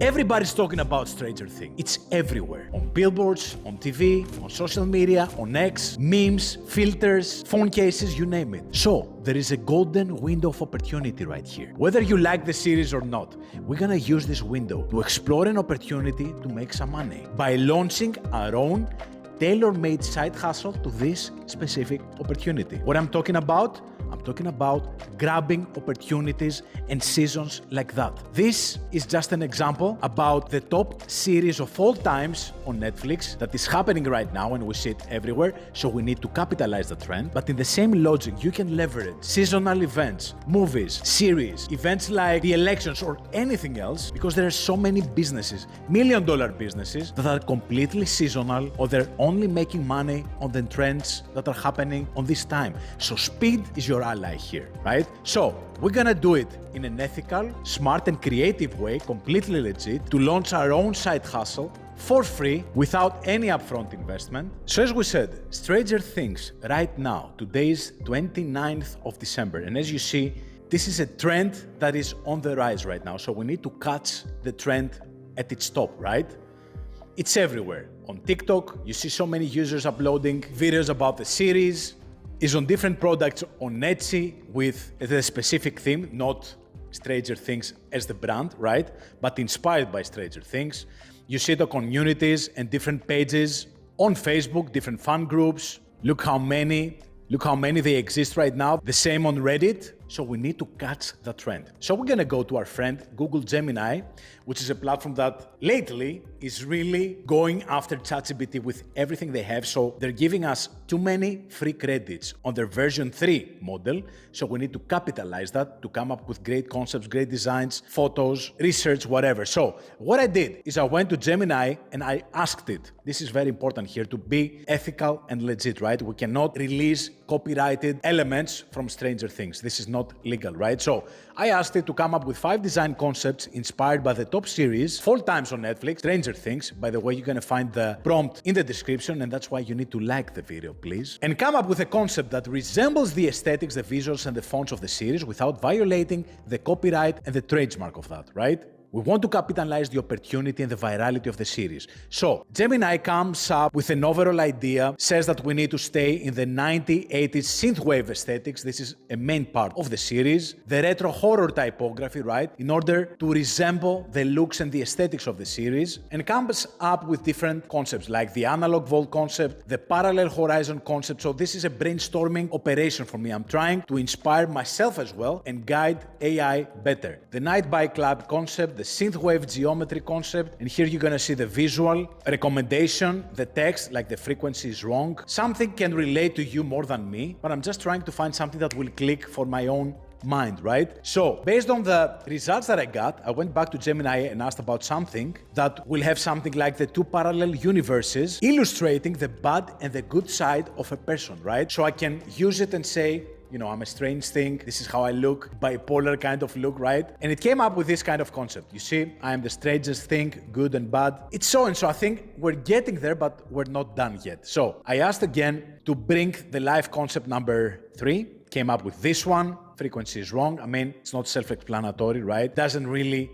Everybody's talking about Stranger Things. It's everywhere. On billboards, on TV, on social media, on X, memes, filters, phone cases, you name it. So, there is a golden window of opportunity right here. Whether you like the series or not, we're gonna use this window to explore an opportunity to make some money by launching our own tailor-made side hustle to this specific opportunity. What I'm talking about? I'm talking about grabbing opportunities and seasons like that. This is just an example about the top series of all times on Netflix that is happening right now and we see it everywhere, so we need to capitalize the trend. But in the same logic, you can leverage seasonal events, movies, series, events like the elections or anything else, because there are so many businesses, million-dollar businesses, that are completely seasonal or they're only making money on the trends that are happening on this time. So speed is your ally here, right? So we're gonna do it in an ethical, smart and creative way, completely legit, to launch our own side hustle for free without any upfront investment. So as we said, Stranger Things right now, today is 29th of December, and as you see, this is a trend that is on the rise right now, so we need to catch the trend at its top, right? It's everywhere. On TikTok, you see so many users uploading videos about the series. Is on different products on Etsy with the specific theme, not Stranger Things as the brand, right? But inspired by Stranger Things. You see the communities and different pages on Facebook, different fan groups. Look how many they exist right now. The same on Reddit. So we need to catch the trend. So we're gonna go to our friend Google Gemini, which is a platform that lately is really going after ChatGPT with everything they have. So they're giving us too many free credits on their version 3 model. So we need to capitalize that to come up with great concepts, great designs, photos, research, whatever. So what I did is I went to Gemini and I asked it, this is very important here, to be ethical and legit, right? We cannot release copyrighted elements from Stranger Things. This is not legal, right? So I asked it to come up with 5 design concepts inspired by the top series, 4 times on Netflix, Stranger Things. By the way, you're gonna find the prompt in the description, and that's why you need to like the video, please. And come up with a concept that resembles the aesthetics, the visuals, and the fonts of the series without violating the copyright and the trademark of that, right? We want to capitalize the opportunity and the virality of the series. So, Gemini comes up with an overall idea, says that we need to stay in the 90s, 80s synthwave aesthetics. This is a main part of the series. The retro horror typography, right? In order to resemble the looks and the aesthetics of the series. And comes up with different concepts, like the analog vault concept, the parallel horizon concept. So this is a brainstorming operation for me. I'm trying to inspire myself as well and guide AI better. The night bike club concept, the synthwave geometry concept, and here you're gonna see the visual recommendation, the text, like the frequency is wrong. Something can relate to you more than me, but I'm just trying to find something that will click for my own mind, right? So, based on the results that I got, I went back to Gemini and asked about something that will have something like the 2 parallel universes illustrating the bad and the good side of a person, right? So I can use it and say, you know, I'm a strange thing, this is how I look, bipolar kind of look, right? And it came up with this kind of concept. You see, I am the strangest thing, good and bad. It's so and so. I think we're getting there, but we're not done yet. So I asked again to bring the life concept number 3, came up with this one. Frequency is wrong. I mean, it's not self-explanatory, right? Doesn't really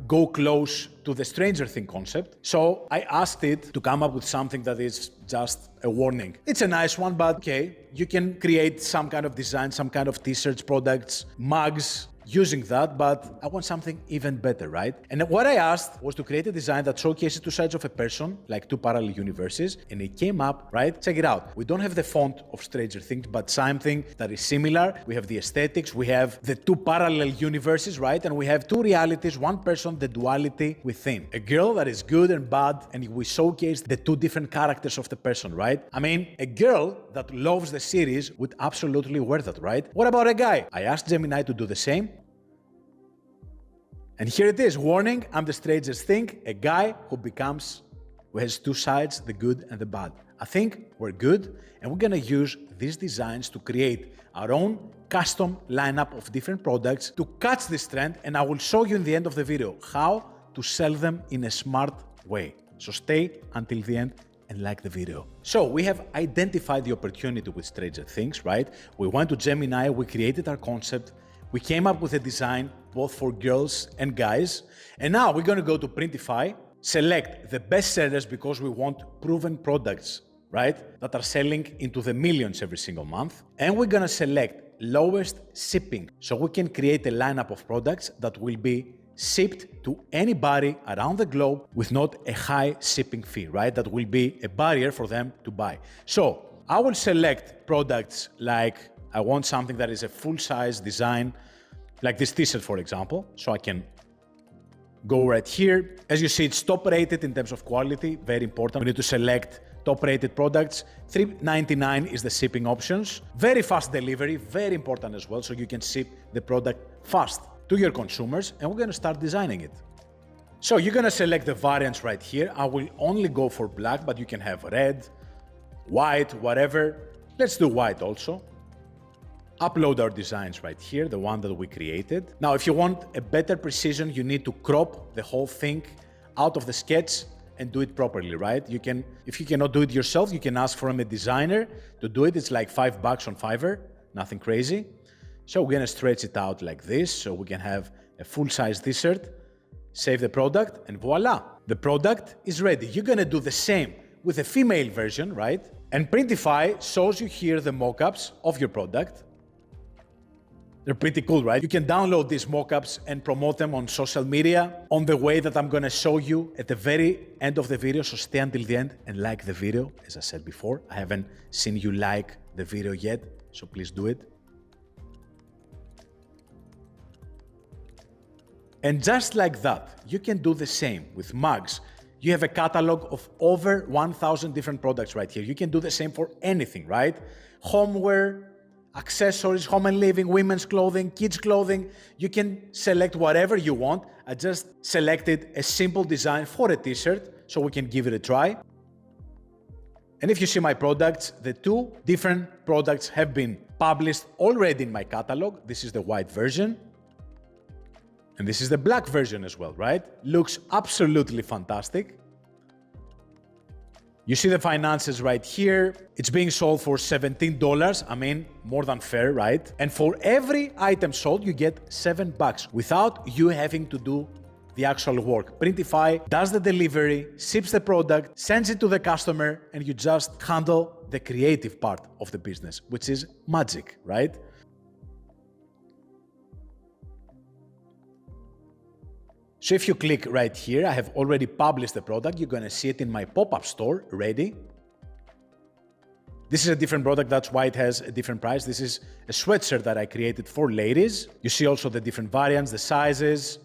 go close to the Stranger Thing concept. So I asked it to come up with something that is just a warning. It's a nice one, but okay, you can create some kind of design, some kind of t-shirts, products, mugs, using that, but I want something even better, right? And what I asked was to create a design that showcases 2 sides of a person, like 2 parallel universes, and it came up, right? Check it out. We don't have the font of Stranger Things, but something that is similar. We have the aesthetics, we have the 2 parallel universes, right? And we have 2 realities, 1 person, the duality within. A girl that is good and bad, and we showcase the 2 different characters of the person, right? I mean, a girl that loves the series would absolutely wear that, right? What about a guy? I asked Gemini to do the same. And here it is, warning, I'm the strangest thing, a guy who has 2 sides, the good and the bad. I think we're good, and we're gonna use these designs to create our own custom lineup of different products to catch this trend, and I will show you in the end of the video how to sell them in a smart way. So stay until the end and like the video. So we have identified the opportunity with Stranger Things, right? We went to Gemini, we created our concept, We came up with a design both for girls and guys. And now we're going to go to Printify, select the best sellers because we want proven products, right? That are selling into the millions every single month. And we're going to select lowest shipping. So we can create a lineup of products that will be shipped to anybody around the globe with not a high shipping fee, right? That will be a barrier for them to buy. So I will select products like I want something that is a full-size design, like this t-shirt, for example. So I can go right here. As you see, it's top rated in terms of quality, very important. We need to select top rated products. $3.99 is the shipping options. Very fast delivery, very important as well. So you can ship the product fast to your consumers, and we're going to start designing it. So you're going to select the variants right here. I will only go for black, but you can have red, white, whatever. Let's do white also. Upload our designs right here, the one that we created. Now, if you want a better precision, you need to crop the whole thing out of the sketch and do it properly, right? You can, if you cannot do it yourself, you can ask from a designer to do it. It's like $5 on Fiverr, nothing crazy. So we're gonna stretch it out like this, so we can have a full-size t-shirt, save the product, and voila, the product is ready. You're gonna do the same with a female version, right? And Printify shows you here the mockups of your product. They're pretty cool, right? You can download these mockups and promote them on social media on the way that I'm gonna show you at the very end of the video, so stay until the end and like the video. As I said before, I haven't seen you like the video yet, so please do it. And just like that, you can do the same with mugs. You have a catalog of over 1,000 different products right here. You can do the same for anything, right? Homeware, accessories, home and living, women's clothing, kids clothing. You can select whatever you want. I just selected a simple design for a t-shirt so we can give it a try. And if you see my products, the two different products have been published already in my catalog. This is the white version. And this is the black version as well, right? Looks absolutely fantastic. You see the finances right here. It's being sold for $17. I mean, more than fair, right? And for every item sold, you get $7 without you having to do the actual work. Printify does the delivery, ships the product, sends it to the customer, and you just handle the creative part of the business, which is magic, right? So if you click right here, I have already published the product. You're gonna see it in my pop-up store, ready. This is a different product, that's why it has a different price. This is a sweatshirt that I created for ladies. You see also the different variants, the sizes.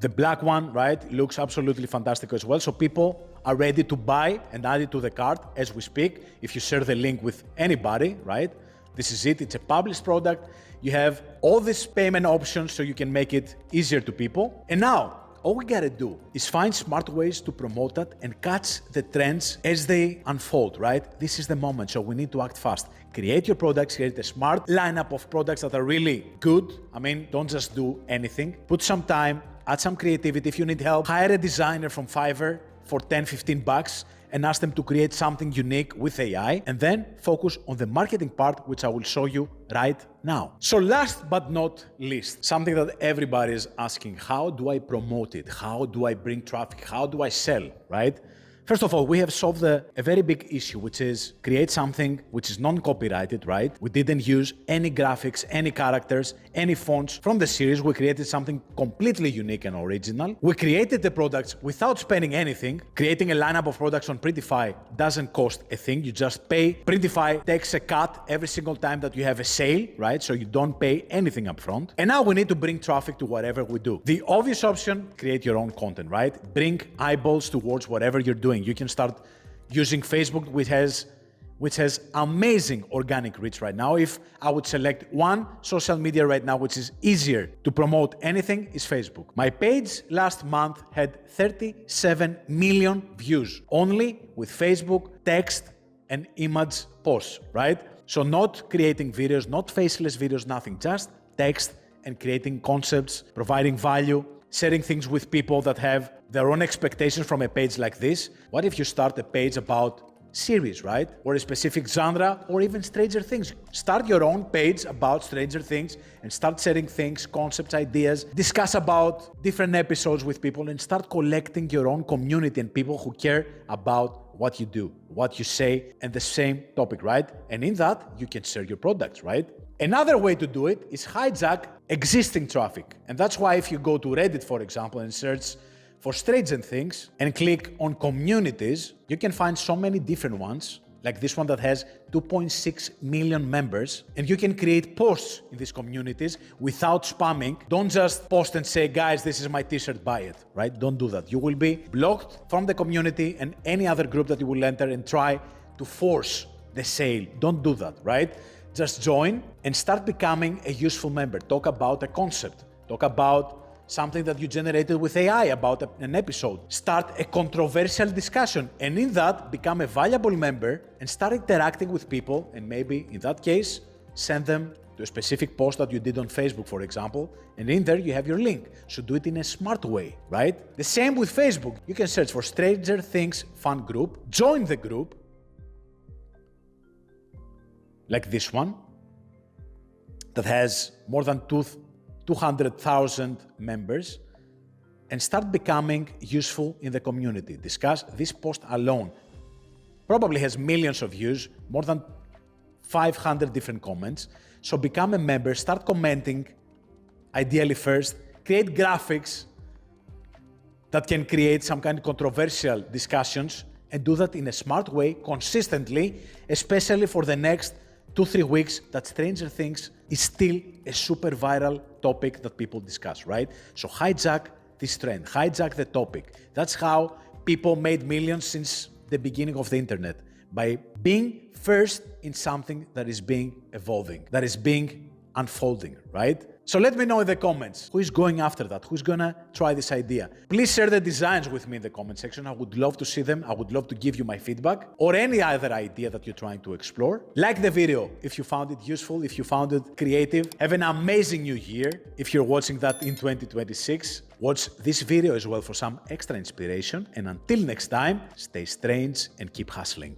The black one, right, looks absolutely fantastic as well. So people are ready to buy and add it to the cart as we speak. If you share the link with anybody, right? This is it, it's a published product. You have all these payment options so you can make it easier to people. And now, all we gotta do is find smart ways to promote that and catch the trends as they unfold, right? This is the moment, so we need to act fast. Create your products, create a smart lineup of products that are really good. I mean, don't just do anything. Put some time, add some creativity. If you need help, hire a designer from Fiverr for $10, $15 and ask them to create something unique with AI, and then focus on the marketing part, which I will show you right now. So last but not least, something that everybody is asking, how do I promote it? How do I bring traffic? How do I sell, right? First of all, we have solved a very big issue, which is create something which is non-copyrighted, right? We didn't use any graphics, any characters, any fonts from the series. We created something completely unique and original. We created the products without spending anything. Creating a lineup of products on Printify doesn't cost a thing. You just pay. Printify takes a cut every single time that you have a sale, right? So you don't pay anything upfront. And now we need to bring traffic to whatever we do. The obvious option, create your own content, right? Bring eyeballs towards whatever you're doing. You can start using Facebook, which has amazing organic reach right now. If I would select one social media right now, which is easier to promote anything, is Facebook. My page last month had 37 million views, only with Facebook, text, and image posts, right? So not creating videos, not faceless videos, nothing, just text and creating concepts, providing value, sharing things with people that have their own expectations from a page like this. What if you start a page about series, right? Or a specific genre, or even Stranger Things. Start your own page about Stranger Things and start sharing things, concepts, ideas, discuss about different episodes with people and start collecting your own community and people who care about what you do, what you say, and the same topic, right? And in that, you can share your products, right? Another way to do it is hijack existing traffic. And that's why if you go to Reddit, for example, and search for Stranger Things and click on communities, you can find so many different ones, like this one that has 2.6 million members, and you can create posts in these communities without spamming. Don't just post and say, guys, this is my t-shirt, buy it, right? Don't do that. You will be blocked from the community and any other group that you will enter and try to force the sale. Don't do that, right? Just join and start becoming a useful member. Talk about a concept. Talk about something that you generated with AI about an episode. Start a controversial discussion, and in that, become a valuable member and start interacting with people, and maybe, in that case, send them to a specific post that you did on Facebook, for example, and in there you have your link. So do it in a smart way, right? The same with Facebook. You can search for Stranger Things fan group, join the group, like this one, that has more than 200,000 members, and start becoming useful in the community. Discuss this post alone. Probably has millions of views, more than 500 different comments. So become a member, start commenting, ideally first, create graphics that can create some kind of controversial discussions, and do that in a smart way, consistently, especially for the next 2-3 weeks, that Stranger Things is still a super viral topic that people discuss, right? So hijack this trend, hijack the topic. That's how people made millions since the beginning of the internet, by being first in something that is being evolving, that is being unfolding, right? So let me know in the comments, who is going after that? Who's gonna try this idea? Please share the designs with me in the comment section. I would love to see them. I would love to give you my feedback or any other idea that you're trying to explore. Like the video if you found it useful, if you found it creative. Have an amazing new year. If you're watching that in 2026, watch this video as well for some extra inspiration. And until next time, stay strange and keep hustling.